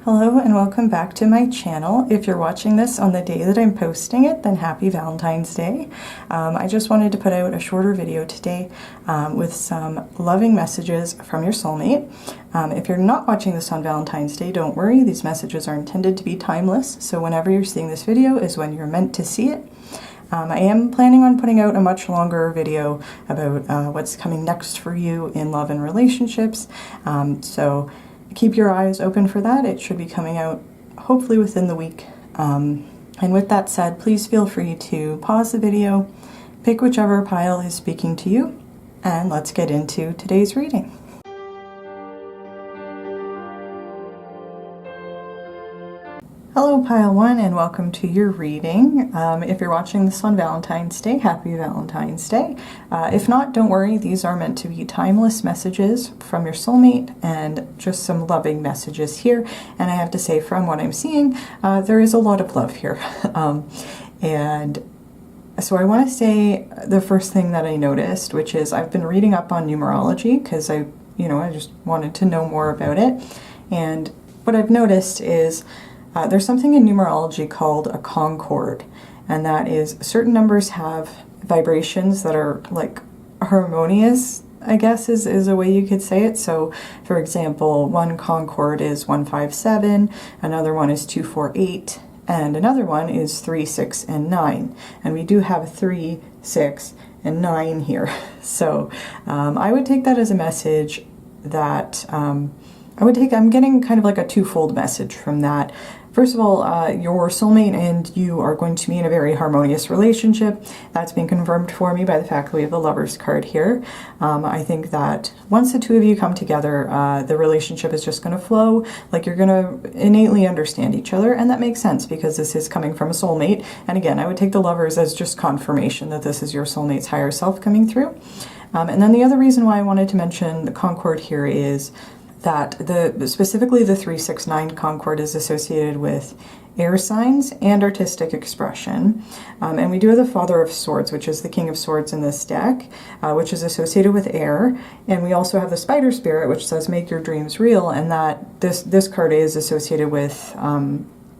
Hello and welcome back to my channel. If you're watching this on the day that I'm posting it, then happy Valentine's Day. I just wanted to put out a shorter video today with some loving messages from your soulmate. If you're not watching this on Valentine's Day, don't worry. These messages are intended to be timeless, so whenever you're seeing this video is when you're meant to see it. I am planning on putting out a much longer video about what's coming next for you in love and relationships, so keep your eyes open for that. It should be coming out hopefully within the week. And with that said, please feel free to pause the video, pick whichever pile is speaking to you, and let's get into today's reading. Hello Pile 1 and welcome to your reading. If you're watching this on Valentine's Day, happy Valentine's Day. If not, don't worry, these are meant to be timeless messages from your soulmate and just some loving messages here. And I have to say, from what I'm seeing, there is a lot of love here. And so I want to say the first thing that I noticed, which is I've been reading up on numerology because I just wanted to know more about it. And what I've noticed is there's something in numerology called a concord, and that is certain numbers have vibrations that are like harmonious, I guess is a way you could say it. So for example, one concord is 157, another one is 248, and another one is 3, 6, and 9. And we do have 3, 6, and 9 here. So I would take that as a message that I'm getting kind of like a twofold message from that. First of all, your soulmate and you are going to be in a very harmonious relationship. That's been confirmed for me by the fact that we have the Lovers card here. I think that once the two of you come together, the relationship is just going to flow, like you're going to innately understand each other, and that makes sense because this is coming from a soulmate. And again, I would take the Lovers as just confirmation that this is your soulmate's higher self coming through. And then the other reason why I wanted to mention the concord here is that specifically the 369 concord is associated with air signs and artistic expression. And we do have the Father of Swords, which is the King of Swords in this deck, which is associated with air. And we also have the Spider Spirit, which says make your dreams real, and that this card is associated with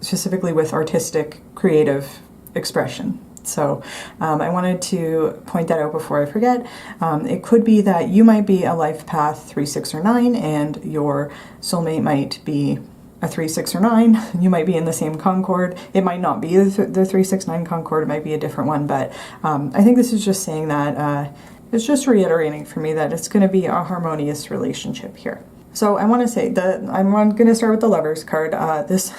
specifically with artistic, creative expression. So I wanted to point that out before I forget. It could be that you might be a life path 3, 6, or 9, and your soulmate might be a 3, 6, or 9. You might be in the same concord. It might not be the 3, 6, 9 concord. It might be a different one. But I think this is just saying that it's just reiterating for me that it's going to be a harmonious relationship here. So I want to say that I'm going to start with the Lovers card. This,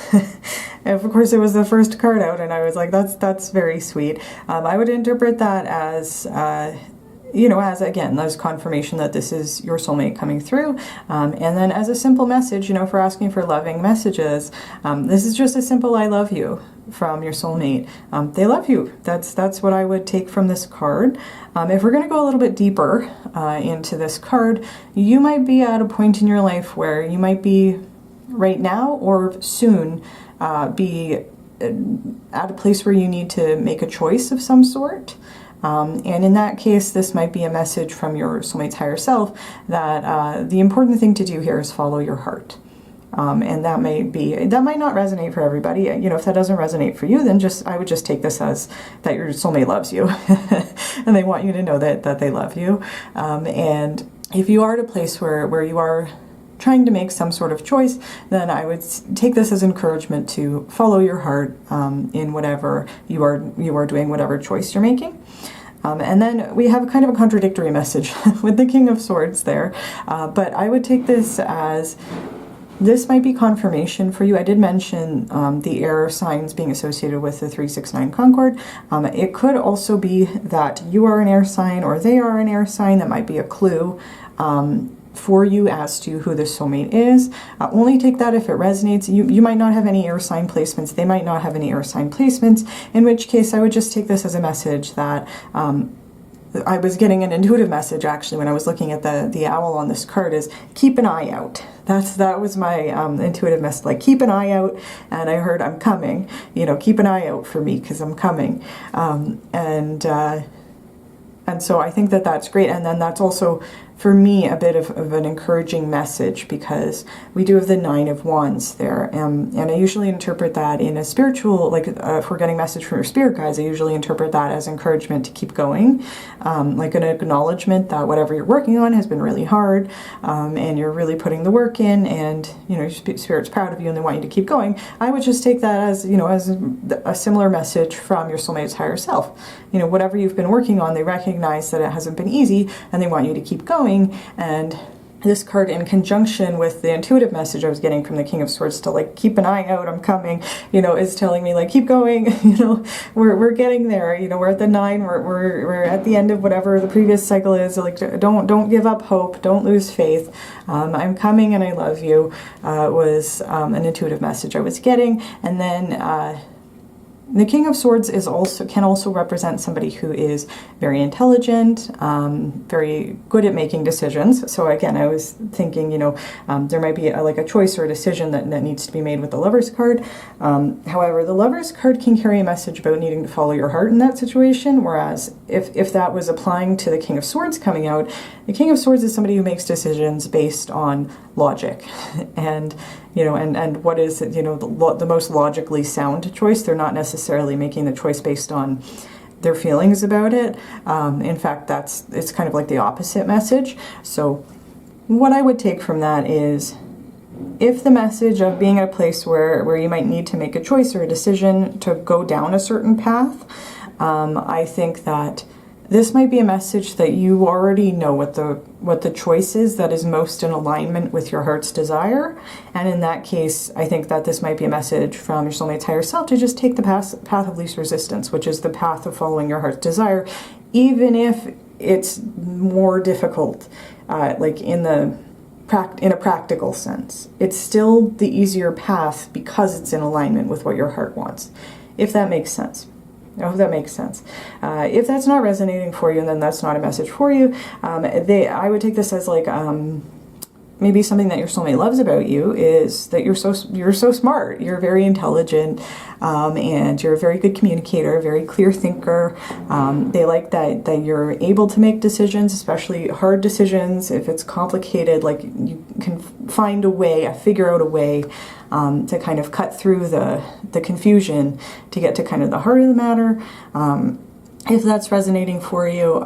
of course, it was the first card out, and I was like, that's very sweet. I would interpret that as, as confirmation that this is your soulmate coming through. And then as a simple message, for asking for loving messages, this is just a simple I love you from your soulmate. They love you. That's what I would take from this card. If we're going to go a little bit deeper into this card, you might be at a point in your life where you might be right now or soon be at a place where you need to make a choice of some sort. And in that case, this might be a message from your soulmate's higher self that the important thing to do here is follow your heart. And that might not resonate for everybody. If that doesn't resonate for you, then I would just take this as that your soulmate loves you and they want you to know that they love you. And if you are at a place where you are trying to make some sort of choice, then I would take this as encouragement to follow your heart in whatever you are doing, whatever choice you're making. And then we have kind of a contradictory message with the King of Swords there. But I would take this as this might be confirmation for you. I did mention the air signs being associated with the 369 concord. It could also be that you are an air sign or they are an air sign. That might be a clue for you as to who this soulmate is. Only take that if it resonates. You might not have any air sign placements. They might not have any air sign placements, in which case I would just take this as a message that I was getting an intuitive message actually when I was looking at the owl on this card is keep an eye out. That was my intuitive message, like keep an eye out, and I heard I'm coming, keep an eye out for me because I'm coming. And so I think that that's great. And then that's also for me, a bit of an encouraging message, because we do have the Nine of Wands there. And I usually interpret that in a spiritual, like if we're getting message from your spirit guides, I usually interpret that as encouragement to keep going, like an acknowledgement that whatever you're working on has been really hard, and you're really putting the work in, and your spirit's proud of you and they want you to keep going. I would just take that as, as a similar message from your soulmate's higher self. Whatever you've been working on, they recognize that it hasn't been easy and they want you to keep going. And this card, in conjunction with the intuitive message I was getting from the King of Swords to like keep an eye out, I'm coming, is telling me like keep going. We're getting there. We're at the 9. We're at the end of whatever the previous cycle is. Like don't give up hope. Don't lose faith. I'm coming and I love you. Was an intuitive message I was getting, and then. The King of Swords can also represent somebody who is very intelligent, very good at making decisions. So again, I was thinking, there might be a choice or a decision that needs to be made with the Lover's card. However, the Lover's card can carry a message about needing to follow your heart in that situation. Whereas if that was applying to the King of Swords coming out, the King of Swords is somebody who makes decisions based on logic and and what is the most logically sound choice. They're not necessarily making the choice based on their feelings about it. In fact, it's kind of like the opposite message. So what I would take from that is, if the message of being at a place where you might need to make a choice or a decision to go down a certain path, I think that this might be a message that you already know what the choice is that is most in alignment with your heart's desire. And in that case, I think that this might be a message from your soulmate's higher self to just take the path of least resistance, which is the path of following your heart's desire, even if it's more difficult, like in a practical sense. It's still the easier path because it's in alignment with what your heart wants, if that makes sense. I hope that makes sense. If that's not resonating for you, then that's not a message for you. I would take this as like maybe something that your soulmate loves about you is that you're so smart. You're very intelligent, and you're a very good communicator, a very clear thinker. They like that you're able to make decisions, especially hard decisions. If it's complicated, like you can figure out a way to kind of cut through the confusion to get to kind of the heart of the matter. If that's resonating for you,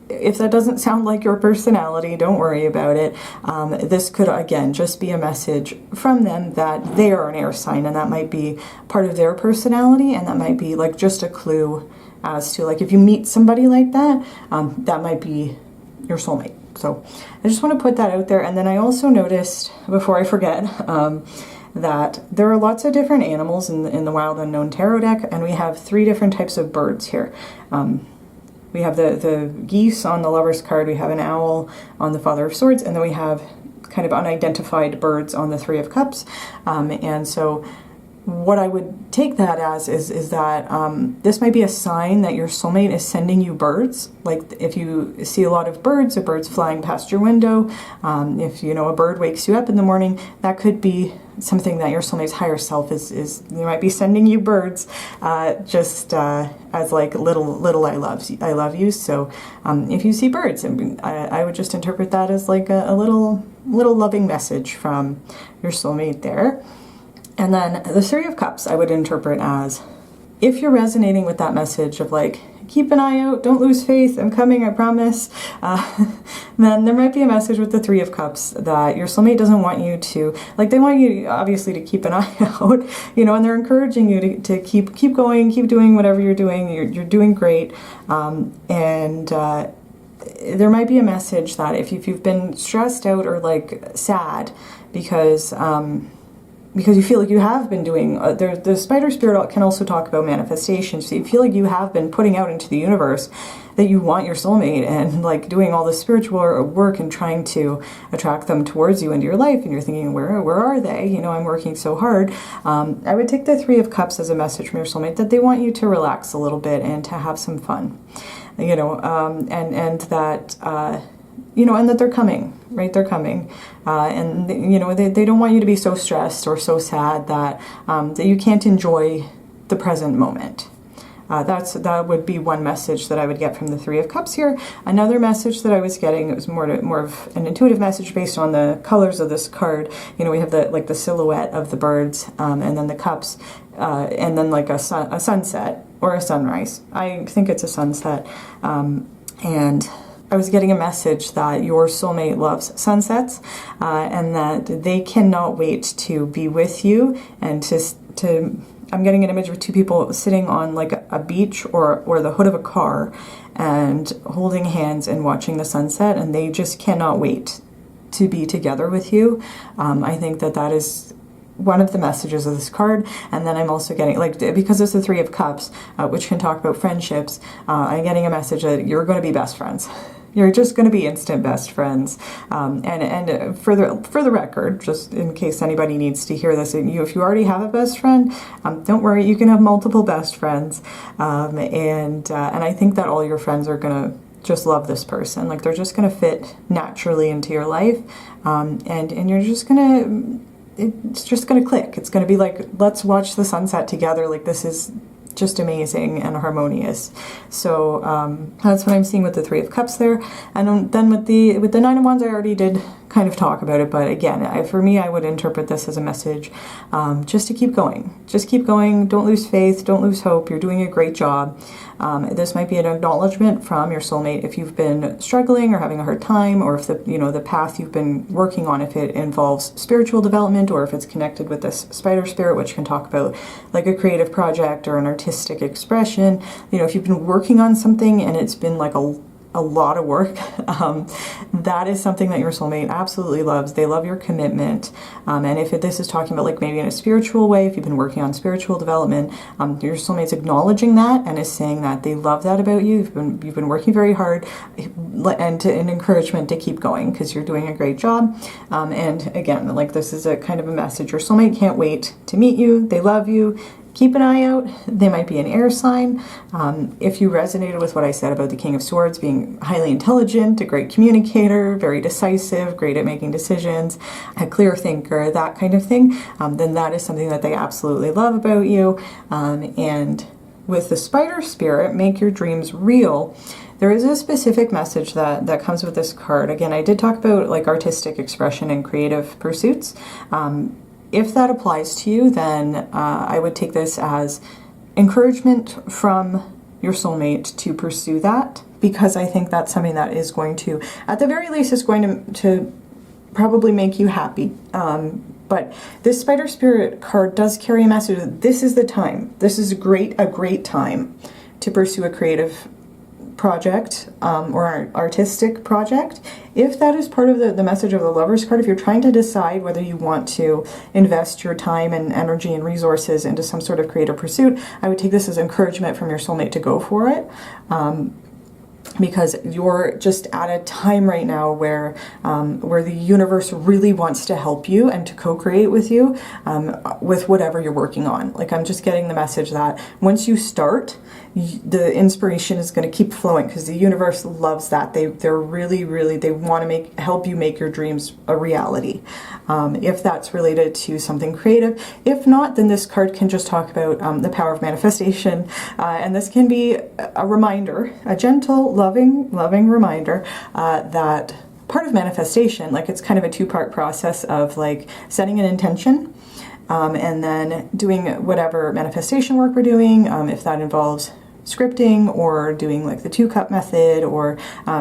if that doesn't sound like your personality, don't worry about it. This could, again, just be a message from them that they are an air sign, and that might be part of their personality, and that might be like just a clue as to, like, if you meet somebody like that, that might be your soulmate. So I just want to put that out there. And then I also noticed, before I forget, that there are lots of different animals in the Wild Unknown Tarot deck, and we have 3 different types of birds here. We have the geese on the Lover's card, we have an owl on the Father of Swords, and then we have kind of unidentified birds on the Three of Cups. And so what I would take that as is that this might be a sign that your soulmate is sending you birds. Like if you see a lot of birds or birds flying past your window, if a bird wakes you up in the morning, that could be something that your soulmate's higher self is they might be sending you birds, just as like little I love you. So if you see birds, I would just interpret that as like a little loving message from your soulmate there. And then the Three of Cups I would interpret as, if you're resonating with that message of like, keep an eye out, don't lose faith, I'm coming, I promise, then there might be a message with the Three of Cups that your soulmate doesn't want you to, like, they want you obviously to keep an eye out, and they're encouraging you to keep going, keep doing whatever you're doing, you're doing great, and there might be a message that if you've been stressed out or like sad because you feel like you have been doing, the spider spirit can also talk about manifestation. So you feel like you have been putting out into the universe that you want your soulmate and like doing all this spiritual work and trying to attract them towards you into your life. And you're thinking, where are they? I'm working so hard. I would take the Three of Cups as a message from your soulmate that they want you to relax a little bit and to have some fun, and that, and that they're coming, right? They're coming. And they don't want you to be so stressed or so sad that you can't enjoy the present moment. that would be one message that I would get from the Three of Cups here. Another message that I was getting, it was more of an intuitive message based on the colors of this card. You know, we have the silhouette of the birds, and then the cups, and then like a sunset or a sunrise. I think it's a sunset, and I was getting a message that your soulmate loves sunsets, and that they cannot wait to be with you and to I'm getting an image of two people sitting on like a beach or the hood of a car and holding hands and watching the sunset, and they just cannot wait to be together with you. I think that is one of the messages of this card. And then I'm also getting, like, because it's the Three of Cups, which can talk about friendships, I'm getting a message that you're going to be best friends. You're just going to be instant best friends. And for the record, just in case anybody needs to hear this, if you already have a best friend, don't worry, you can have multiple best friends. And I think that all your friends are going to just love this person. Like, they're just going to fit naturally into your life. And you're just going to, it's just going to click. It's going to be like, let's watch the sunset together. Like, this is just amazing and harmonious. So that's what I'm seeing with the Three of Cups there. And then with the Nine of Wands, I already did kind of talk about it, but again, for me, I would interpret this as a message just to keep going. Just keep going. Don't lose faith. Don't lose hope. You're doing a great job. This might be an acknowledgement from your soulmate if you've been struggling or having a hard time, or if the path you've been working on, if it involves spiritual development, or if it's connected with this spider spirit, which can talk about like a creative project or an artistic expression. If you've been working on something and it's been like a lot of work, that is something that your soulmate absolutely loves. They love your commitment. And if this is talking about like maybe in a spiritual way, if you've been working on spiritual development, your soulmate's acknowledging that and is saying that they love that about you. You've been working very hard, and an encouragement to keep going because you're doing a great job. And again, like, this is a kind of a message. Your soulmate can't wait to meet you. They love you. Keep an eye out. They might be an air sign. If you resonated with what I said about the King of Swords being highly intelligent, a great communicator, very decisive, great at making decisions, a clear thinker, that kind of thing, then that is something that they absolutely love about you. And with the spider spirit, make your dreams real. There is a specific message that comes with this card. Again, I did talk about like artistic expression and creative pursuits. If that applies to you, then I would take this as encouragement from your soulmate to pursue that, because I think that's something that is going to, at the very least, is going to probably make you happy. But this spider spirit card does carry a message that this is the time. This is a great time to pursue a creative project or an artistic project. If that is part of the message of the Lover's card, if you're trying to decide whether you want to invest your time and energy and resources into some sort of creative pursuit, I would take this as encouragement from your soulmate to go for it. Because you're just at a time right now where the universe really wants to help you and to co-create with you with whatever you're working on. Like, I'm just getting the message that once you start, the inspiration is going to keep flowing because the universe loves that. They're really, they want to help you make your dreams a reality. If that's related to something creative. If not, then this card can just talk about the power of manifestation. And this can be a reminder, a gentle, loving reminder that part of manifestation, like, it's kind of a two-part process of like setting an intention and then doing whatever manifestation work we're doing, if that involves scripting or doing like the 2-cup method, or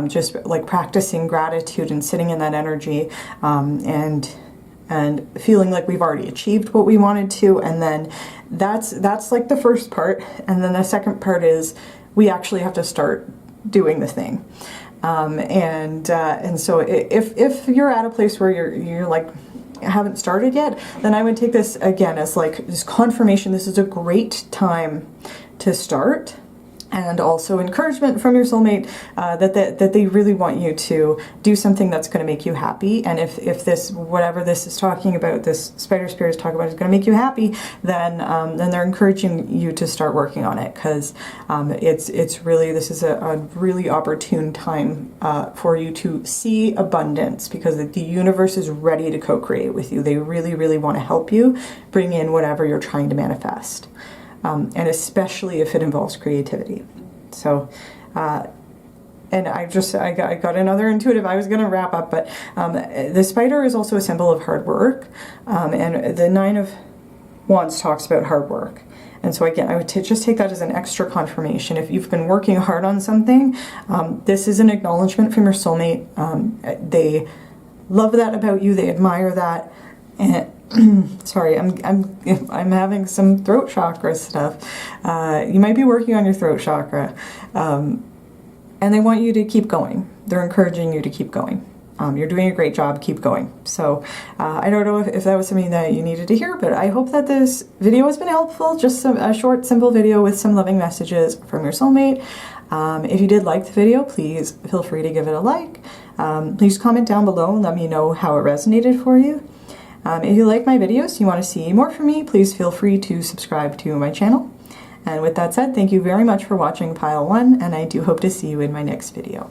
just like practicing gratitude and sitting in that energy and feeling like we've already achieved what we wanted to. And then that's like the first part. And then the second part is we actually have to start doing the thing. And so if you're at a place where you're like, haven't started yet, then I would take this again as like this confirmation. This is a great time to start. And also encouragement from your soulmate that they really want you to do something that's going to make you happy. And if this, whatever this is talking about, this spider spirit is talking about, is going to make you happy, then they're encouraging you to start working on it, because it's really, this is a really opportune time for you to see abundance, because the universe is ready to co-create with you. They really want to help you bring in whatever you're trying to manifest. and especially if it involves creativity. So, and I got another intuitive. I was going to wrap up, but the spider is also a symbol of hard work, and the Nine of Wands talks about hard work. And so again, I would just take that as an extra confirmation. If you've been working hard on something, this is an acknowledgement from your soulmate. They love that about you. They admire that. And sorry, I'm having some throat chakra stuff. You might be working on your throat chakra, and they want you to keep going. They're encouraging you to keep going. You're doing a great job, keep going. So I don't know if that was something that you needed to hear, but I hope that this video has been helpful. Just a short, simple video with some loving messages from your soulmate. If you did like the video, please feel free to give it a like. Please comment down below and let me know how it resonated for you. If you like my videos, you want to see more from me, please feel free to subscribe to my channel. And with that said, thank you very much for watching Pile 1, and I do hope to see you in my next video.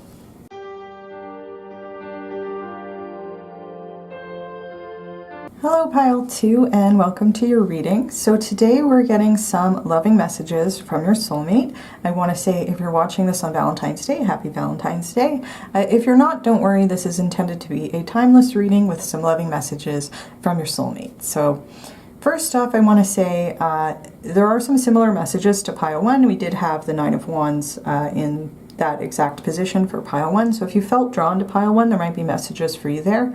Hello Pile 2, and welcome to your reading. So today we're getting some loving messages from your soulmate. I want to say, if you're watching this on Valentine's Day, Happy Valentine's Day. If you're not, don't worry, this is intended to be a timeless reading with some loving messages from your soulmate. So first off, I want to say there are some similar messages to Pile 1. We did have the Nine of Wands in that exact position for Pile 1. So if you felt drawn to Pile 1, there might be messages for you there.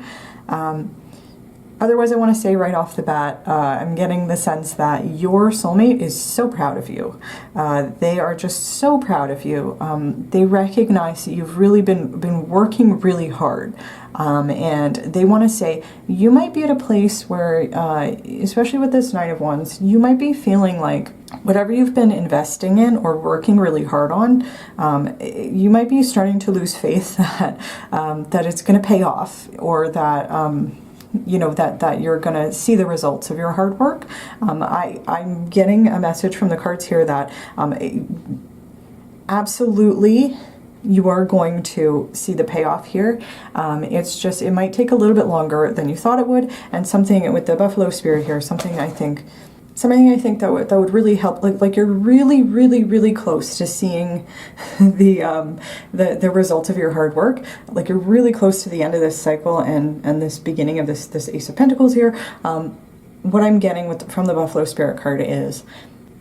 Otherwise, I want to say right off the bat, I'm getting the sense that your soulmate is so proud of you. They are just so proud of you. They recognize that you've really been working really hard. And they want to say, you might be at a place where, especially with this Nine of Wands, you might be feeling like whatever you've been investing in or working really hard on, you might be starting to lose faith that, that it's going to pay off, or that you know, that you're going to see the results of your hard work. I'm getting a message from the cards here that absolutely you are going to see the payoff here. It's just, it might take a little bit longer than you thought it would, and something with the buffalo spirit here, something I think that would really help. Like you're really close to seeing the results of your hard work. Like you're really close to the end of this cycle and this beginning of this Ace of Pentacles here. What I'm getting from the Buffalo Spirit card is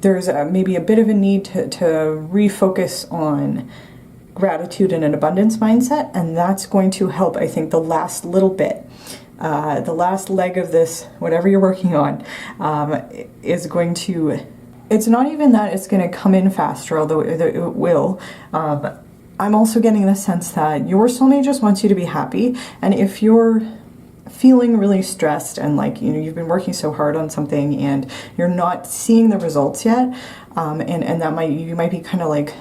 there's maybe a bit of a need to refocus on gratitude and an abundance mindset, and that's going to help, I think, the last little bit. The last leg of this, whatever you're working on, is going to, it's not even that it's going to come in faster, although it will. I'm also getting the sense that your soulmate just wants you to be happy. And if you're feeling really stressed and like, you know, you've been working so hard on something and you're not seeing the results yet, and that you might be kind of like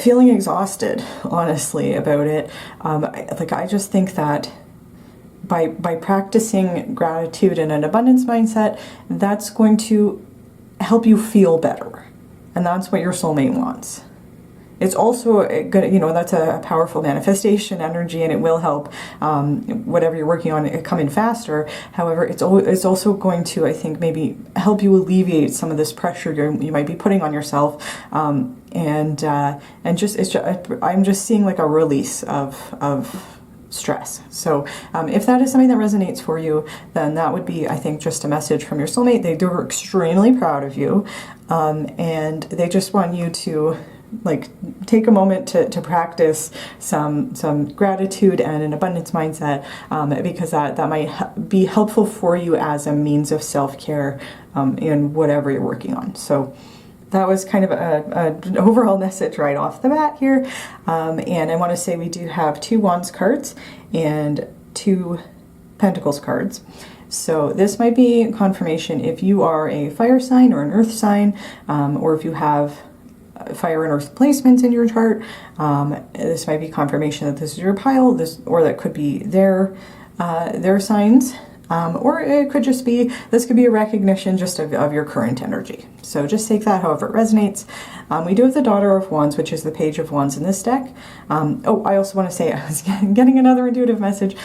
feeling exhausted, honestly, about it. I just think that by practicing gratitude and an abundance mindset, that's going to help you feel better. And that's what your soulmate wants. It's also good, you know, that's a powerful manifestation energy, and it will help whatever you're working on come in faster. However, it's also going to, I think, maybe help you alleviate some of this pressure you might be putting on yourself. I'm just seeing like a release of stress. So if that is something that resonates for you, then that would be, I think, just a message from your soulmate. They're extremely proud of you, and they just want you to like take a moment to practice some gratitude and an abundance mindset, because that might be helpful for you as a means of self-care in whatever you're working on. So that was kind of an overall message right off the bat here. And I want to say we do have 2 Wands cards and 2 Pentacles cards. So this might be confirmation if you are a fire sign or an earth sign, or if you have fire and earth placements in your chart. This might be confirmation that this is your pile, or that could be their signs. Or it could just be, this could be a recognition just of your current energy. So just take that however it resonates. We do have the Daughter of Wands, which is the Page of Wands in this deck. Oh, I also want to say, I was getting another intuitive message.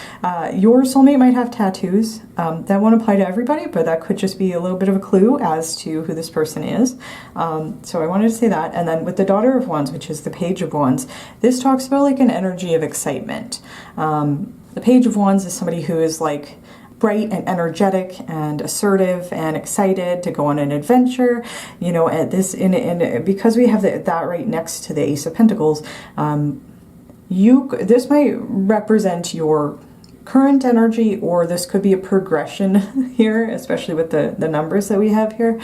Your soulmate might have tattoos. That won't apply to everybody, but that could just be a little bit of a clue as to who this person is. So I wanted to say that. And then with the Daughter of Wands, which is the Page of Wands, this talks about like an energy of excitement. The Page of Wands is somebody who is like bright and energetic and assertive and excited to go on an adventure, you know. At this, because we have that right next to the Ace of Pentacles, this might represent your current energy, or this could be a progression here, especially with the numbers that we have here.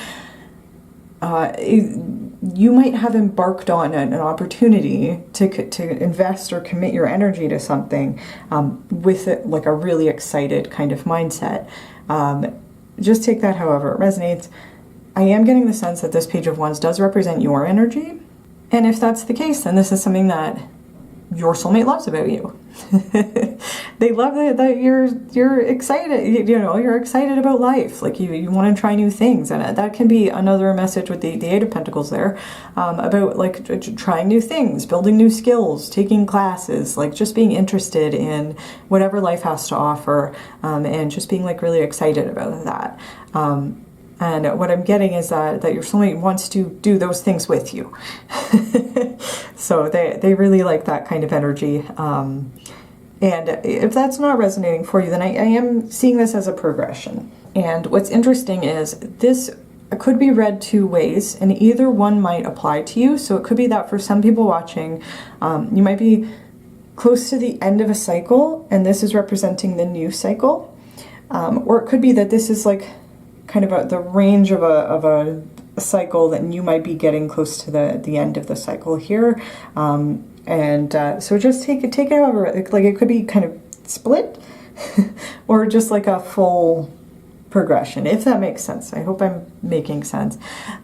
You might have embarked on an opportunity to invest or commit your energy to something with like a really excited kind of mindset. Just take that however it resonates. I am getting the sense that this Page of Wands does represent your energy. And if that's the case, then this is something that your soulmate loves about you. They love that you're excited, you know, you're excited about life. Like you want to try new things. And that can be another message with the Eight of Pentacles there, about like trying new things, building new skills, taking classes, like just being interested in whatever life has to offer, and just being like really excited about that. And what I'm getting is that your soulmate wants to do those things with you. So they really like that kind of energy. And if that's not resonating for you, then I am seeing this as a progression. And what's interesting is this could be read two ways, and either one might apply to you. So it could be that for some people watching, you might be close to the end of a cycle, and this is representing the new cycle. Or it could be that this is like kind of the range of a cycle that you might be getting close to the end of the cycle here. So just take it however, like it could be kind of split or just like a full progression, if that makes sense. I hope I'm making sense.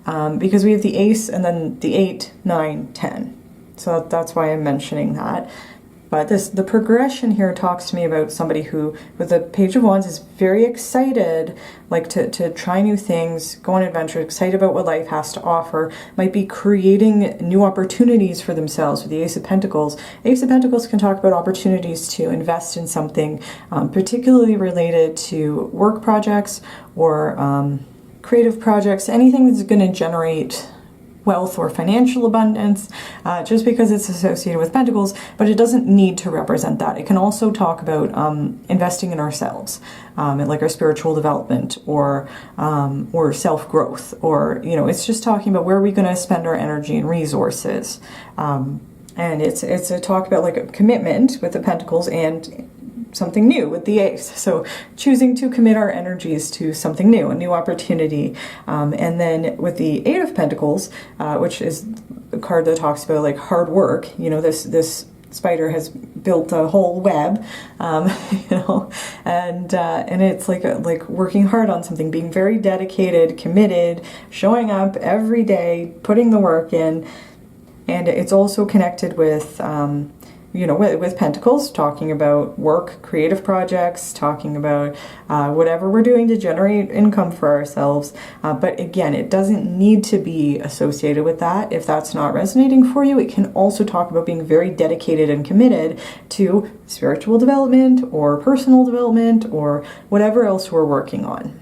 Because we have the Ace and then the 8, 9, 10. So that's why I'm mentioning that. But the progression here talks to me about somebody who, with the Page of Wands, is very excited, like to try new things, go on adventures, excited about what life has to offer, might be creating new opportunities for themselves with the Ace of Pentacles. Ace of Pentacles can talk about opportunities to invest in something particularly related to work projects or creative projects, anything that's going to generate wealth or financial abundance, just because it's associated with Pentacles, but it doesn't need to represent that. It can also talk about investing in ourselves, like our spiritual development or self-growth, or, you know, it's just talking about where are we going to spend our energy and resources. And it's a talk about like a commitment with the Pentacles and something new with the Ace. So choosing to commit our energies to something new, a new opportunity. And then with the Eight of Pentacles, which is a card that talks about like hard work, you know, this spider has built a whole web, you know, and it's like working hard on something, being very dedicated, committed, showing up every day, putting the work in. And it's also connected with you know, with Pentacles, talking about work, creative projects, talking about whatever we're doing to generate income for ourselves. But again, it doesn't need to be associated with that. If that's not resonating for you, it can also talk about being very dedicated and committed to spiritual development or personal development or whatever else we're working on.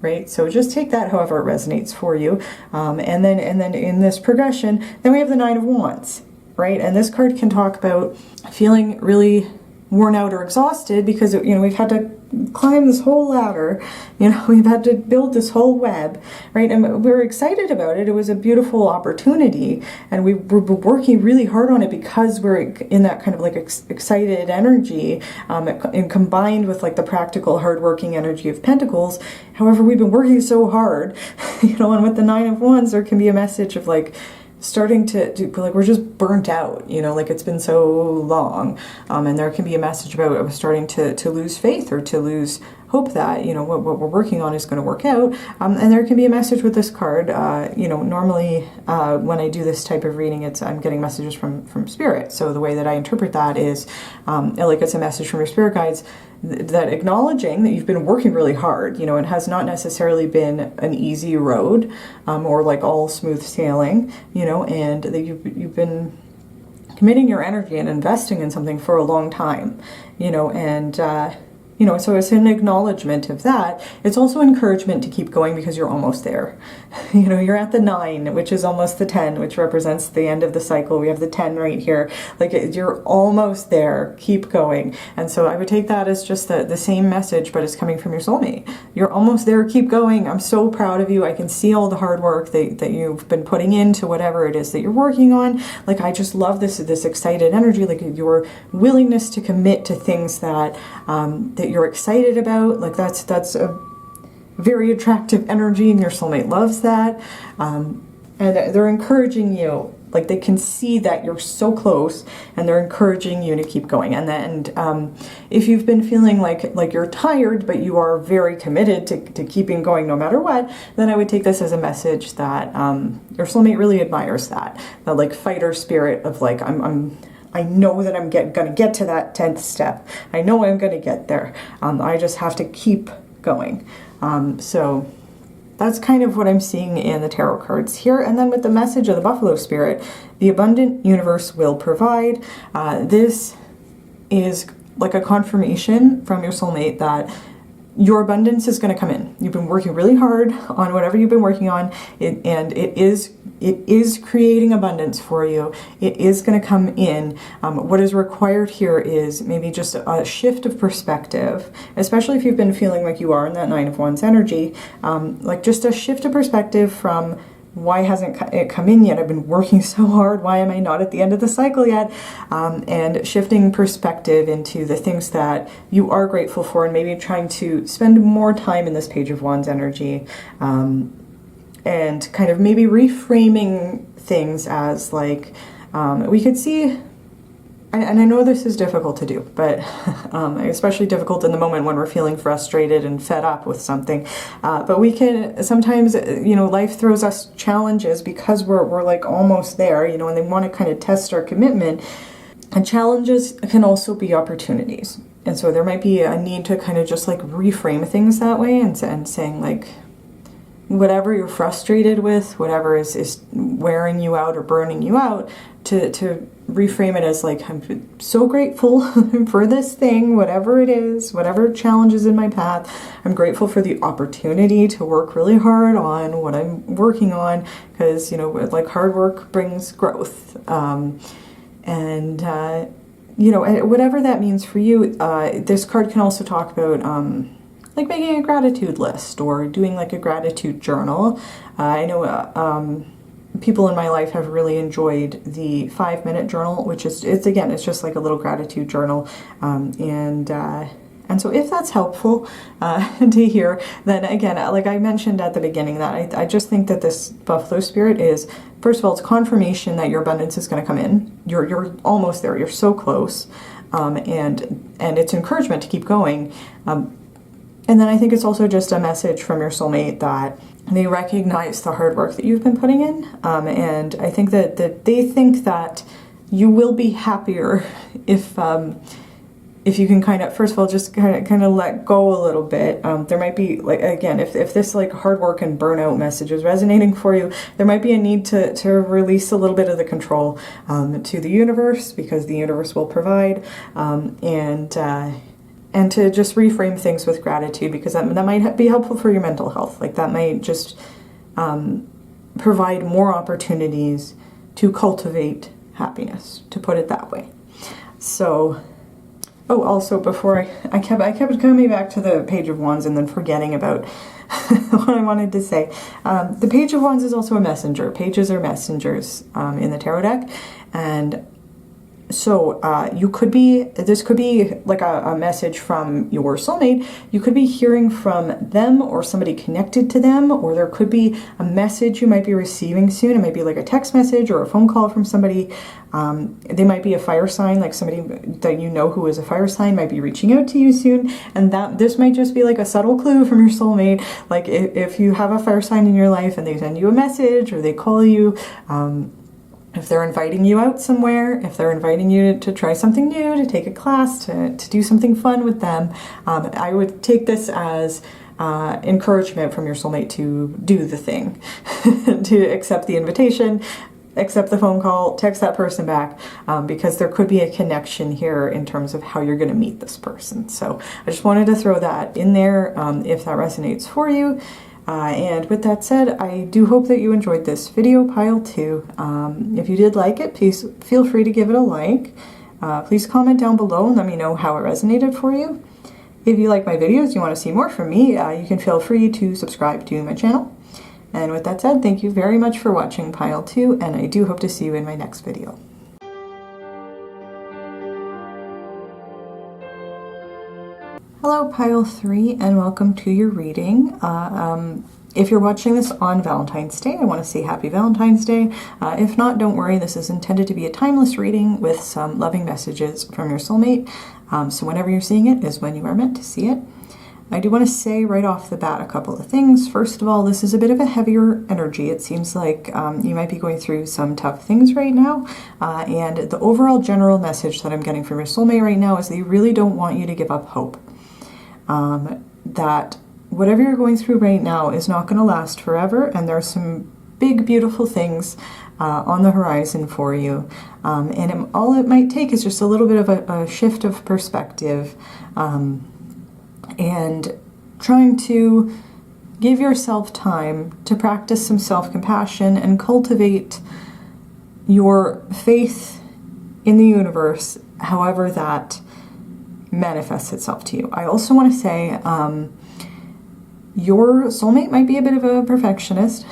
Right? So just take that however it resonates for you. And then in this progression, then we have the Nine of Wands. Right? And this card can talk about feeling really worn out or exhausted because, you know, we've had to climb this whole ladder, you know, we've had to build this whole web, right? And we're excited about it. It was a beautiful opportunity, and we're working really hard on it because we're in that kind of like excited energy, and combined with like the practical, hardworking energy of Pentacles. However, we've been working so hard, you know, and with the Nine of Wands, there can be a message of like, starting to like we're just burnt out, you know, like it's been so long, and there can be a message about starting to lose faith or to lose hope that, you know, what we're working on is going to work out. And there can be a message with this card. You know, normally when I do this type of reading, I'm getting messages from spirit. So the way that I interpret that is like it's a message from your spirit guides that acknowledging that you've been working really hard. You know, it has not necessarily been an easy road or like all smooth sailing, you know, and that you've been committing your energy and investing in something for a long time, you know, and you know, so it's an acknowledgement of that. It's also encouragement to keep going because you're almost there. You know, you're at the 9, which is almost the 10, which represents the end of the cycle. We have the 10 right here. Like, you're almost there. Keep going. And so I would take that as just the same message, but it's coming from your soulmate. You're almost there. Keep going. I'm so proud of you. I can see all the hard work that you've been putting into whatever it is that you're working on. Like, I just love this excited energy, like your willingness to commit to things that that you're excited about. Like, that's a very attractive energy, and your soulmate loves that. And they're encouraging you. Like, they can see that you're so close, and they're encouraging you to keep going. And then if you've been feeling like you're tired, but you are very committed to keeping going no matter what, then I would take this as a message that your soulmate really admires that like fighter spirit of like, I know that I'm gonna get to that 10th step. I know I'm gonna get there. I just have to keep going. So that's kind of what I'm seeing in the tarot cards here. And then with the message of the buffalo spirit, the abundant universe will provide. This is like a confirmation from your soulmate that your abundance is going to come in. You've been working really hard on whatever you've been working on, and it is creating abundance for you. It is going to come in. What is required here is maybe just a shift of perspective, especially if you've been feeling like you are in that 9 of Wands energy, like just a shift of perspective from, why hasn't it come in yet? I've been working so hard. Why am I not at the end of the cycle yet? And shifting perspective into the things that you are grateful for, and maybe trying to spend more time in this Page of Wands energy, and kind of maybe reframing things as like, we could see, and I know this is difficult to do, but especially difficult in the moment when we're feeling frustrated and fed up with something. But we can sometimes, you know, life throws us challenges because we're like almost there, you know, and they want to kind of test our commitment. And challenges can also be opportunities. And so there might be a need to kind of just like reframe things that way and saying like, whatever you're frustrated with, whatever is wearing you out or burning you out, to reframe it as like, I'm so grateful for this thing, whatever it is, whatever challenge is in my path. I'm grateful for the opportunity to work really hard on what I'm working on, because, you know, like hard work brings growth. You know, whatever that means for you. This card can also talk about like making a gratitude list or doing like a gratitude journal. I know people in my life have really enjoyed the 5-minute journal, which is, it's just like a little gratitude journal. And so if that's helpful to hear, then again, like I mentioned at the beginning, that I just think that this buffalo spirit is, first of all, it's confirmation that your abundance is going to come in. You're almost there. You're so close. And it's encouragement to keep going. And then I think it's also just a message from your soulmate that they recognize the hard work that you've been putting in. And I think that they think that you will be happier if you can kind of, first of all, just kind of let go a little bit. There might be, like, again, if this like hard work and burnout message is resonating for you, there might be a need to release a little bit of the control to the universe, because the universe will provide, and to just reframe things with gratitude, because that might be helpful for your mental health. Like, that might just provide more opportunities to cultivate happiness, to put it that way. So, oh, also before I kept coming back to the Page of Wands and then forgetting about what I wanted to say. The Page of Wands is also a messenger. Pages are messengers in the tarot deck, and So this could be like a message from your soulmate. You could be hearing from them or somebody connected to them, or there could be a message you might be receiving soon. It might be like a text message or a phone call from somebody. They might be a fire sign, like somebody that you know who is a fire sign might be reaching out to you soon. And this might just be like a subtle clue from your soulmate. Like if you have a fire sign in your life and they send you a message or they call you, if they're inviting you out somewhere, if they're inviting you to try something new, to take a class, to do something fun with them, I would take this as encouragement from your soulmate to do the thing, to accept the invitation, accept the phone call, text that person back, because there could be a connection here in terms of how you're going to meet this person. So I just wanted to throw that in there if that resonates for you. And with that said, I do hope that you enjoyed this video, Pile 2. If you did like it, please feel free to give it a like. Please comment down below and let me know how it resonated for you. If you like my videos, you want to see more from me, you can feel free to subscribe to my channel. And with that said, thank you very much for watching Pile 2, and I do hope to see you in my next video. Hello Pile 3 and welcome to your reading. If you're watching this on Valentine's Day, I want to say Happy Valentine's Day. If not, don't worry, this is intended to be a timeless reading with some loving messages from your soulmate. So whenever you're seeing it is when you are meant to see it. I do want to say right off the bat a couple of things. First of all, this is a bit of a heavier energy. It seems like you might be going through some tough things right now. And the overall general message that I'm getting from your soulmate right now is they really don't want you to give up hope. That whatever you're going through right now is not going to last forever, and there's some big beautiful things on the horizon for you, and all it might take is just a little bit of a shift of perspective, and trying to give yourself time to practice some self-compassion and cultivate your faith in the universe, however that manifests itself to you. I also want to say your soulmate might be a bit of a perfectionist,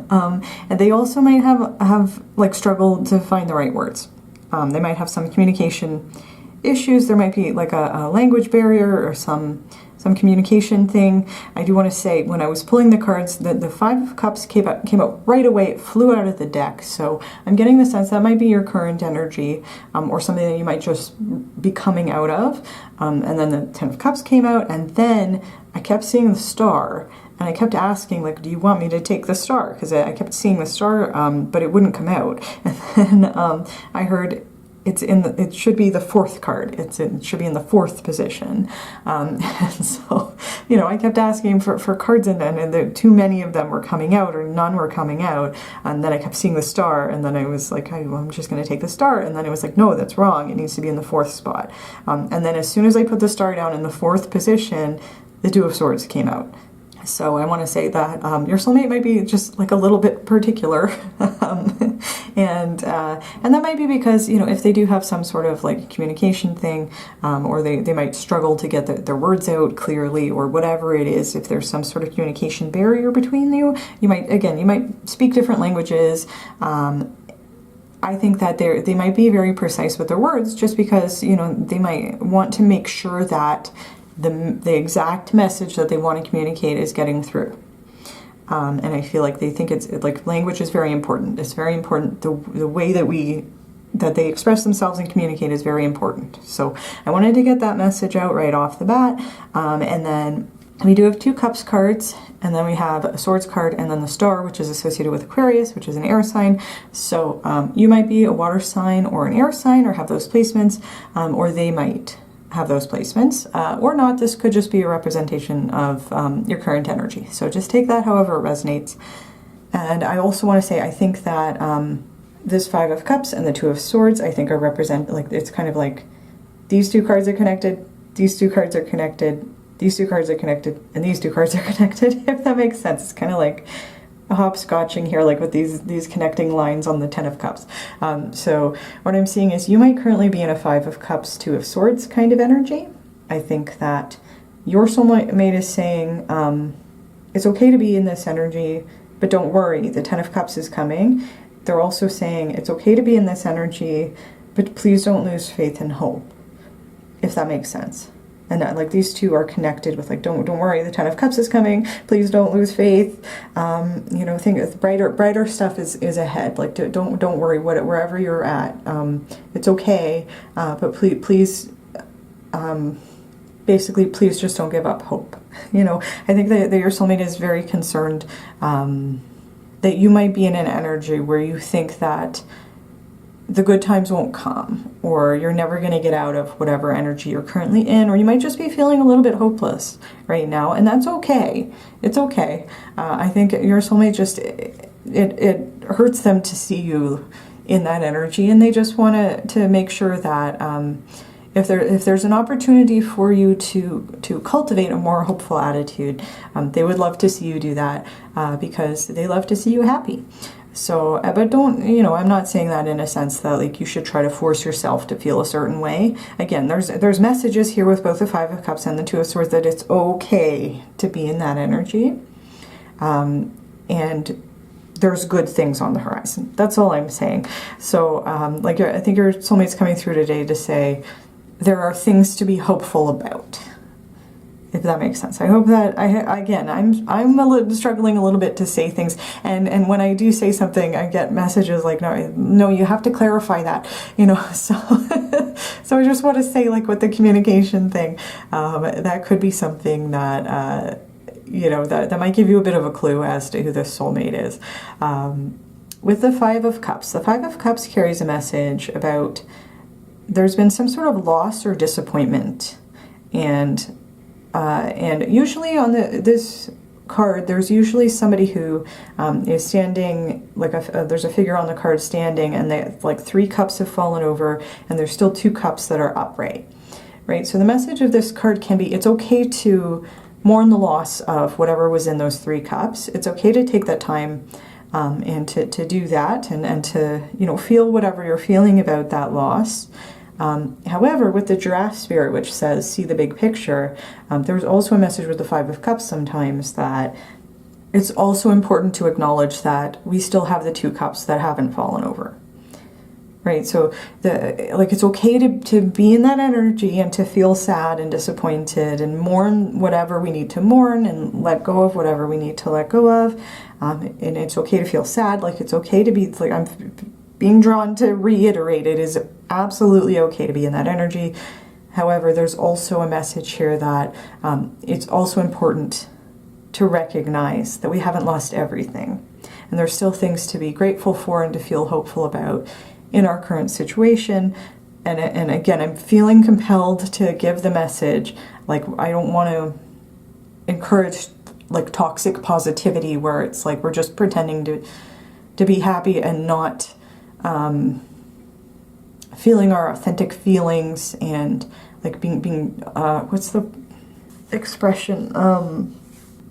and they also might have like struggled to find the right words. They might have some communication issues. There might be like a language barrier or some communication thing. I do want to say, when I was pulling the cards, the Five of Cups came out right away. It flew out of the deck. So I'm getting the sense that might be your current energy, or something that you might just be coming out of. And then the Ten of Cups came out, and then I kept seeing the star, and I kept asking, like, do you want me to take the star? Because I kept seeing the star, but it wouldn't come out. And then I heard, it should be the fourth card. It should be in the fourth position. And so, you know, I kept asking for cards, and too many of them were coming out, or none were coming out. And then I kept seeing the star, and then I was like, I'm just going to take the star. And then it was like, no, that's wrong. It needs to be in the fourth spot. And then as soon as I put the star down in the fourth position, the Two of Swords came out. So I want to say that your soulmate might be just like a little bit particular, and that might be because, you know, if they do have some sort of like communication thing, or they might struggle to get their words out clearly, or whatever it is. If there's some sort of communication barrier between you, you might speak different languages. I think that they might be very precise with their words, just because, you know, they might want to make sure that the exact message that they want to communicate is getting through. And I feel like they think it's like language is very important. It's very important. The way that they express themselves and communicate is very important. So I wanted to get that message out right off the bat. And then we do have two Cups cards, and then we have a Swords card, and then the Star, which is associated with Aquarius, which is an air sign. So you might be a water sign or an air sign, or have those placements, or they might have those placements, or not. This could just be a representation of your current energy. So just take that however it resonates. And I also want to say, I think that this Five of Cups and the Two of Swords, I think, are like, it's kind of like these two cards are connected, these two cards are connected, these two cards are connected, and these two cards are connected, if that makes sense. It's kind of like a hopscotching here, like with these connecting lines on the Ten of Cups. So what I'm seeing is you might currently be in a Five of Cups, Two of Swords kind of energy. I think that your soulmate is saying it's okay to be in this energy, but don't worry, the Ten of Cups is coming. They're also saying it's okay to be in this energy, but please don't lose faith and hope, if that makes sense. And like these two are connected with like, don't worry, the Ten of Cups is coming. Please don't lose faith. You know, think brighter stuff is ahead. Like don't worry wherever you're at. It's okay. But please, basically, please just don't give up hope. You know, I think that your soulmate is very concerned that you might be in an energy where you think that the good times won't come, or you're never going to get out of whatever energy you're currently in, or you might just be feeling a little bit hopeless right now, and that's okay. It's okay. I think your soulmate just, it hurts them to see you in that energy, and they just want to make sure that if there's an opportunity for you to cultivate a more hopeful attitude, they would love to see you do that because they love to see you happy. So, but don't, you know, I'm not saying that in a sense that like you should try to force yourself to feel a certain way. Again, there's messages here with both the Five of Cups and the Two of Swords that it's okay to be in that energy. And there's good things on the horizon. That's all I'm saying. So, like, I think your soulmate's coming through today to say there are things to be hopeful about, if that makes sense. I hope that I'm struggling a little bit to say things, and when I do say something, I get messages like, no, you have to clarify that, you know. So so I just want to say, like, with the communication thing, that could be something that you know, that might give you a bit of a clue as to who this soulmate is. With the Five of Cups carries a message about there's been some sort of loss or disappointment, and usually on this card, there's usually somebody who is standing, like there's a figure on the card standing, and like 3 cups have fallen over, and there's still 2 cups that are upright, right? So the message of this card can be, it's okay to mourn the loss of whatever was in those 3 cups. It's okay to take that time and to do that, and to, you know, feel whatever you're feeling about that loss. However, with the giraffe spirit, which says, see the big picture, there's also a message with the Five of Cups sometimes that it's also important to acknowledge that we still have the 2 cups that haven't fallen over, right? So it's okay to be in that energy and to feel sad and disappointed and mourn whatever we need to mourn and let go of whatever we need to let go of. And it's okay to feel sad. Like, it's okay to be, like, I'm being drawn to reiterate, it is absolutely okay to be in that energy. However, there's also a message here that it's also important to recognize that we haven't lost everything. And there's still things to be grateful for and to feel hopeful about in our current situation. And again, I'm feeling compelled to give the message, like, I don't want to encourage like toxic positivity where it's like we're just pretending to be happy and not feeling our authentic feelings, and like being what's the expression,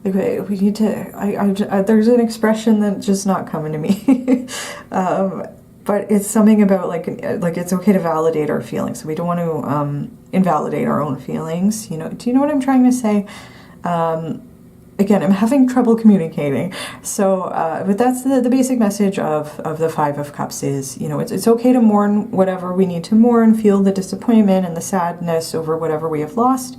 we need to, there's an expression that's just not coming to me. But it's something about like it's okay to validate our feelings. So we don't want to invalidate our own feelings, you know. Do you know what I'm trying to say? Again, I'm having trouble communicating. So, but that's the basic message of the Five of Cups is, you know, it's okay to mourn whatever we need to mourn, feel the disappointment and the sadness over whatever we have lost,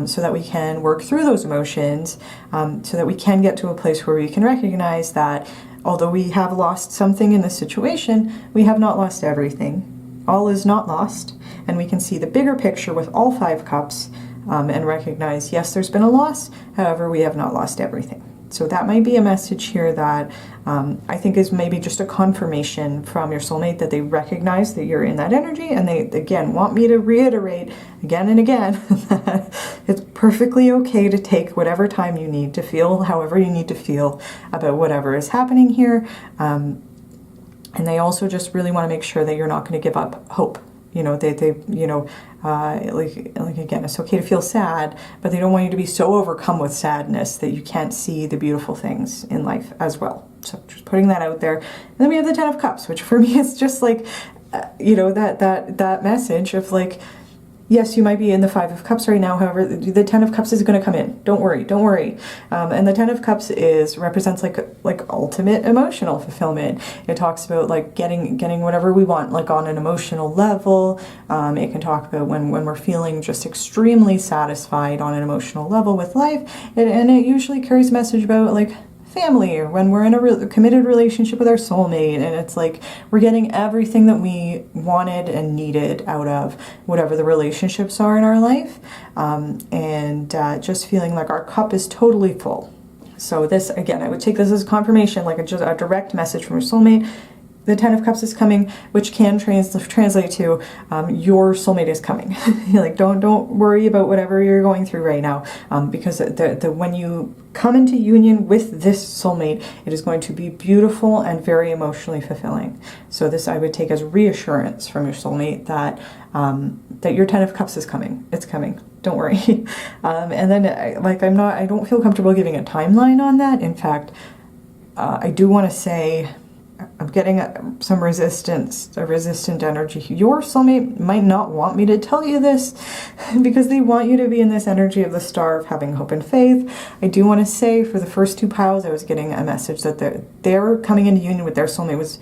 so that we can work through those emotions, so that we can get to a place where we can recognize that although we have lost something in this situation, we have not lost everything. All is not lost, and we can see the bigger picture with all 5 cups, and recognize, yes, there's been a loss, however, we have not lost everything. So that might be a message here that I think is maybe just a confirmation from your soulmate that they recognize that you're in that energy, and they, again, want me to reiterate again and again that it's perfectly okay to take whatever time you need to feel, however you need to feel about whatever is happening here. And they also just really want to make sure that you're not going to give up hope. You know, they you know, like again, it's okay to feel sad, but they don't want you to be so overcome with sadness that you can't see the beautiful things in life as well. So just putting that out there. And then we have the Ten of Cups, which for me is just like, you know, that message of like, yes, you might be in the Five of Cups right now. However, the Ten of Cups is going to come in. Don't worry, don't worry. And the Ten of Cups represents like ultimate emotional fulfillment. It talks about like getting whatever we want, like on an emotional level. It can talk about when we're feeling just extremely satisfied on an emotional level with life. And it usually carries a message about like family, or when we're in a committed relationship with our soulmate, and it's like we're getting everything that we wanted and needed out of whatever the relationships are in our life, and just feeling like our cup is totally full. So this, again, I would take this as confirmation, like just a direct message from your soulmate. The Ten of Cups is coming, which can translate to your soulmate is coming. Like don't worry about whatever you're going through right now, because when you come into union with this soulmate, it is going to be beautiful and very emotionally fulfilling. So this I would take as reassurance from your soulmate that that your Ten of Cups is coming. It's coming. Don't worry. And then I don't feel comfortable giving a timeline on that. In fact, I do want to say, I'm getting some resistance, a resistant energy. Your soulmate might not want me to tell you this because they want you to be in this energy of the Star of having hope and faith. I do want to say for the first two piles, I was getting a message that they're coming into union with their soulmate was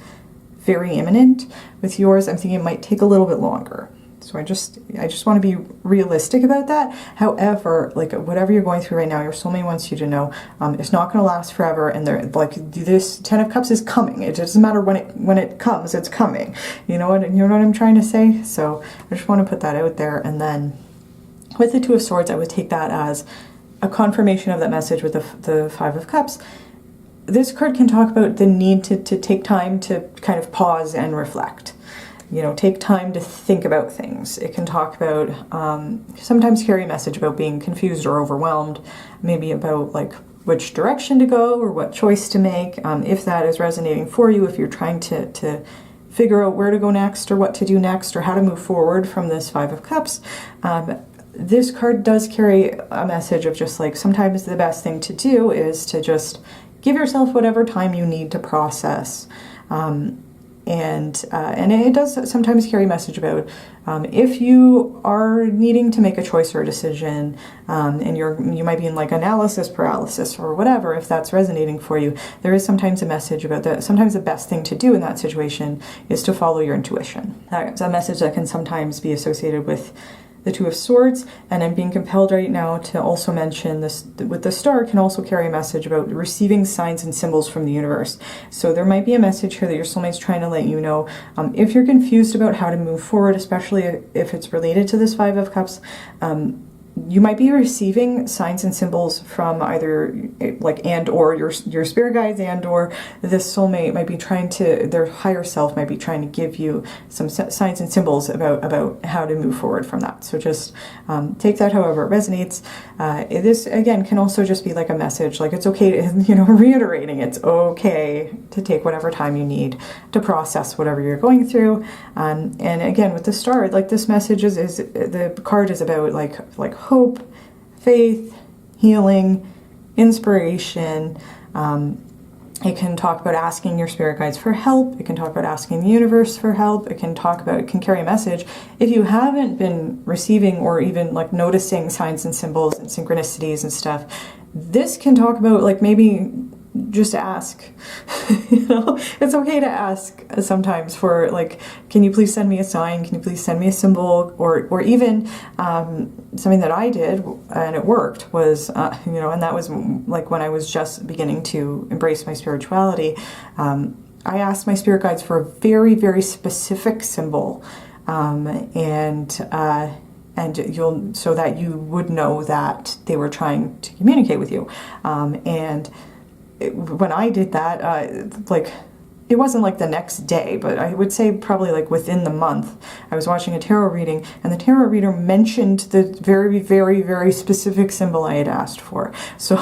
very imminent. With yours, I'm thinking it might take a little bit longer. So I just want to be realistic about that. However, like whatever you're going through right now, your soulmate wants you to know it's not going to last forever, and they're like, this Ten of Cups is coming. It doesn't matter when it comes, it's coming. You know what I'm trying to say? So I just want to put that out there. And then with the Two of Swords, I would take that as a confirmation of that message with the Five of Cups. This card can talk about the need to take time to kind of pause and reflect. You know, take time to think about things. It can talk about, sometimes carry a message about being confused or overwhelmed, maybe about like which direction to go or what choice to make. If that is resonating for you, if you're trying to figure out where to go next or what to do next or how to move forward from this Five of Cups, this card does carry a message of just like sometimes the best thing to do is to just give yourself whatever time you need to process. And it does sometimes carry a message about if you are needing to make a choice or a decision, and you might be in like analysis paralysis or whatever, if that's resonating for you, there is sometimes a message about that. Sometimes the best thing to do in that situation is to follow your intuition. That's a message that can sometimes be associated with the Two of Swords, and I'm being compelled right now to also mention this with the Star can also carry a message about receiving signs and symbols from the universe. So there might be a message here that your soulmate's trying to let you know. If you're confused about how to move forward, especially if it's related to this Five of Cups, you might be receiving signs and symbols from either like and or your spirit guides, and or this soulmate might be trying to, their higher self might be trying to give you some signs and symbols about how to move forward from that. So just take that however it resonates. This again can also just be like a message, like it's okay to, reiterating it's okay to take whatever time you need to process whatever you're going through. And again with the Star, like this message is the card is about like hope, faith, healing, inspiration. It can talk about asking your spirit guides for help. It can talk about asking the universe for help. It can carry a message. If you haven't been receiving or even like noticing signs and symbols and synchronicities and stuff, this can talk about like maybe just ask. It's okay to ask sometimes for like, can you please send me a sign? Can you please send me a symbol? Or even something that I did and it worked was, and that was like when I was just beginning to embrace my spirituality. I asked my spirit guides for a very, very specific symbol, and so that you would know that they were trying to communicate with you. When I did that, it wasn't like the next day, but I would say probably like within the month, I was watching a tarot reading, and the tarot reader mentioned the very, very, very specific symbol I had asked for. So,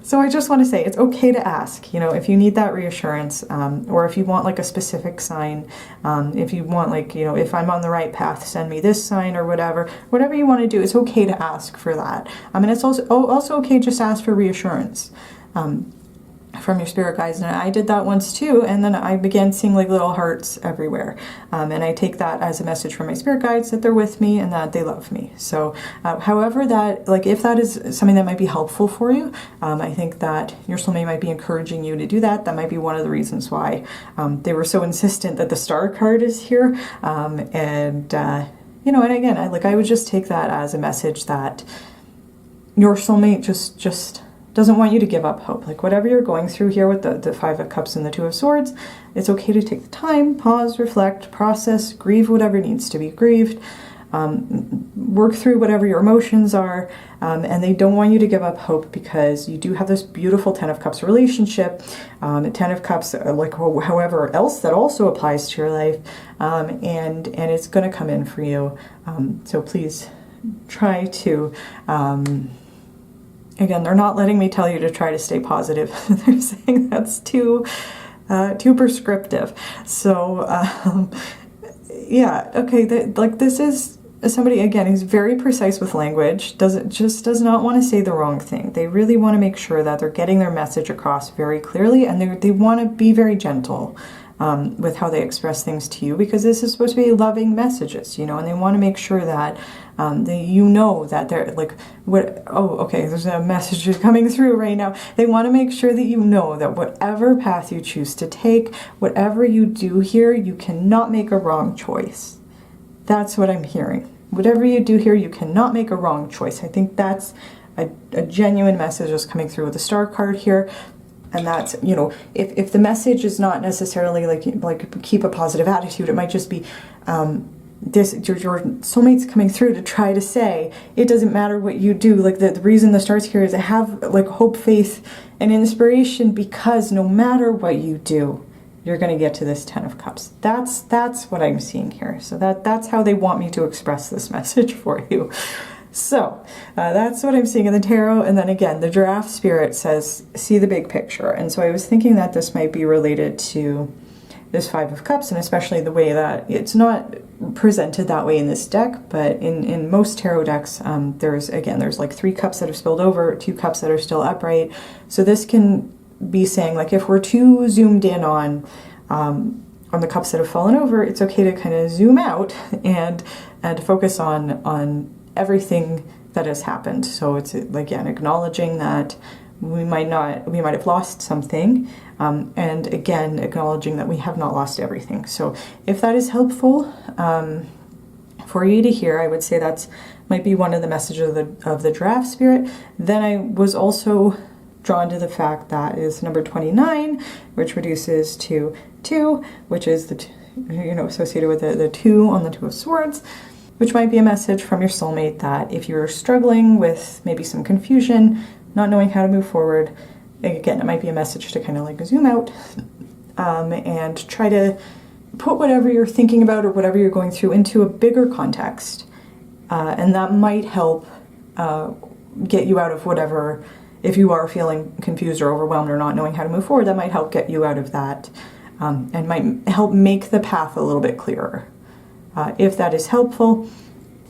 so I just want to say it's okay to ask, if you need that reassurance, or if you want like a specific sign, if you want like, if I'm on the right path, send me this sign or whatever you want to do, it's okay to ask for that. And it's also okay just to ask for reassurance. from your spirit guides, and I did that once too, and then I began seeing like little hearts everywhere, and I take that as a message from my spirit guides that they're with me and that they love me. So however that, like, if that is something that might be helpful for you, I think that your soulmate might be encouraging you to do that. That might be one of the reasons why they were so insistent that the star card is here, and you know, and again, I would just take that as a message that your soulmate just doesn't want you to give up hope. Like, whatever you're going through here with the Five of Cups and the Two of Swords, it's okay to take the time, pause, reflect, process, grieve whatever needs to be grieved, work through whatever your emotions are, and they don't want you to give up hope, because you do have this beautiful Ten of Cups relationship. Ten of Cups, like however else that also applies to your life, and it's going to come in for you. So please try to... Again, they're not letting me tell you to try to stay positive. They're saying that's too prescriptive. So, yeah, okay. This is somebody, again, who's very precise with language. Does not want to say the wrong thing. They really want to make sure that they're getting their message across very clearly, and they want to be very gentle with how they express things to you, because this is supposed to be loving messages, you know, and they want to make sure that you know that they're like, what? Oh, okay, there's a message coming through right now. They want to make sure that you know that whatever path you choose to take, whatever you do here, you cannot make a wrong choice. That's what I'm hearing. Whatever you do here, you cannot make a wrong choice. I think that's a genuine message that's coming through with the star card here. And that's, you know, if the message is not necessarily like keep a positive attitude, it might just be your soulmate's coming through to try to say it doesn't matter what you do. Like the reason the stars here is to have like hope, faith, and inspiration, because no matter what you do, you're going to get to this Ten of Cups. That's what I'm seeing here. So that's how they want me to express this message for you. So that's what I'm seeing in the tarot. And then again, the giraffe spirit says, see the big picture. And so I was thinking that this might be related to this Five of Cups, and especially the way that it's not presented that way in this deck, but in most tarot decks, there's like 3 cups that have spilled over, 2 cups that are still upright. So this can be saying, like, if we're too zoomed in on the cups that have fallen over, it's okay to kind of zoom out and focus on everything that has happened. So it's, again, acknowledging that we might have lost something, and again, acknowledging that we have not lost everything. So if that is helpful for you to hear, I would say that's might be one of the messages of the giraffe spirit. Then I was also drawn to the fact that is number 29, which reduces to 2, which is associated with the 2 on the Two of Swords, which might be a message from your soulmate that if you're struggling with maybe some confusion, not knowing how to move forward, again, it might be a message to kind of like zoom out and try to put whatever you're thinking about or whatever you're going through into a bigger context. And that might help get you out of whatever, if you are feeling confused or overwhelmed or not knowing how to move forward, that might help get you out of that and might help make the path a little bit clearer. If that is helpful.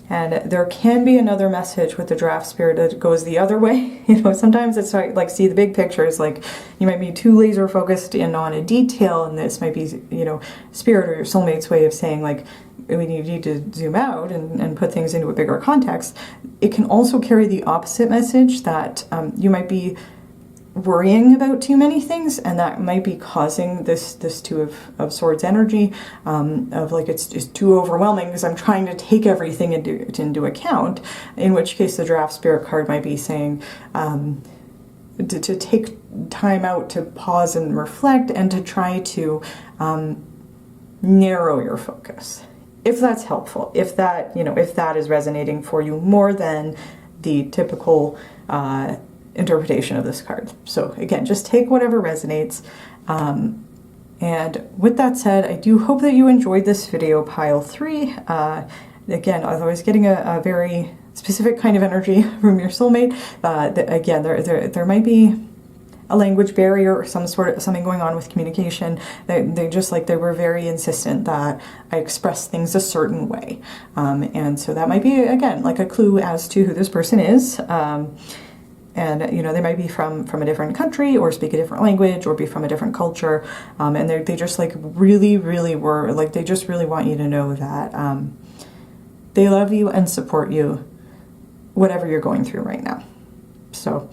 And there can be another message with the giraffe spirit that goes the other way. You know, sometimes it's like, see the big picture is like, you might be too laser focused in on a detail, and this might be, you know, spirit or your soulmate's way of saying, like, when you need to zoom out and put things into a bigger context. It can also carry the opposite message that you might be worrying about too many things, and that might be causing this Two of Swords energy of like it's too overwhelming because I'm trying to take everything into account, in which case the giraffe spirit card might be saying to take time out to pause and reflect and to try to narrow your focus, if that's helpful, if that is resonating for you more than the typical interpretation of this card. So again, just take whatever resonates. And with that said, I do hope that you enjoyed this video, pile 3. Again, I was getting a very specific kind of energy from your soulmate. Again, there might be a language barrier or something going on with communication. They were very insistent that I express things a certain way. And so that might be, again, like a clue as to who this person is. And, you know, they might be from a different country or speak a different language or be from a different culture. And they just like really, really they just really want you to know that they love you and support you, whatever you're going through right now. So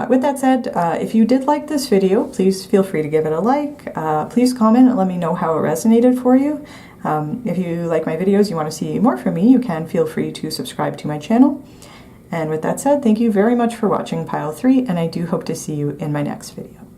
with that said, if you did like this video, please feel free to give it a like. Please comment and let me know how it resonated for you. If you like my videos, you want to see more from me, you can feel free to subscribe to my channel. And with that said, thank you very much for watching Pile 3, and I do hope to see you in my next video.